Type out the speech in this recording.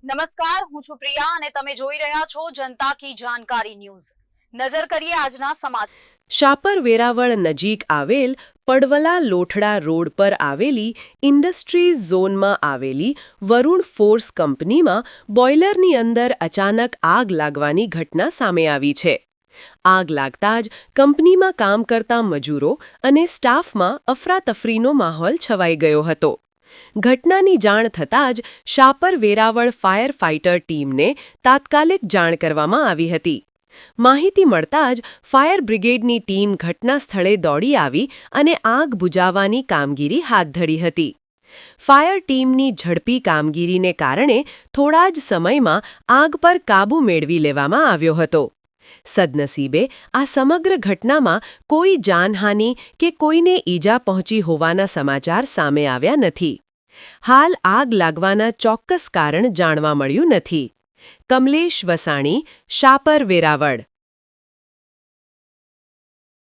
નમસ્કાર, હું છું પ્રિયા અને તમે જોઈ રહ્યા છો જનતા કી જાણકારી ન્યૂઝ. નજર કરીએ આજના સમાચાર. શાપર વેરાવળ નજીક આવેલ પડવલા લોઠડા રોડ પર આવેલી ઇન્ડસ્ટ્રીઝ ઝોનમાં આવેલી વરુણ ફોર્સ કંપનીમાં બોઇલરની અંદર અચાનક આગ લાગવાની ઘટના સામે આવી છે. આગ લાગતા જ કંપનીમાં કામ કરતા મજૂરો અને સ્ટાફમાં અફરાતફરીનો માહોલ છવાઈ ગયો હતો. ઘટનાની જાણ થતાં જ શાપર વેરાવળ ફાયર ફાઇટર ટીમને તાત્કાલિક જાણ કરવામાં આવી હતી. માહિતી મળતા જ ફાયર બ્રિગેડની ટીમ ઘટના સ્થળે દોડી આવી અને આગ બુઝાવવાની કામગીરી હાથ ધરી હતી. ફાયર ટીમની ઝડપી કામગીરીને કારણે થોડા જ સમયમાં આગ પર કાબૂ મેળવી લેવામાં આવ્યો હતો. સદનસીબે આ સમગ્ર ઘટનામાં કોઈ જાનહાનિ કે કોઈને ઈજા પહોંચી હોવાના સમાચાર સામે આવ્યા નથી. હાલ આગ લાગવાના ચોક્કસ કારણ જાણવા મળ્યું નથી. કમલેશ વસાણી, શાપર વેરાવળ.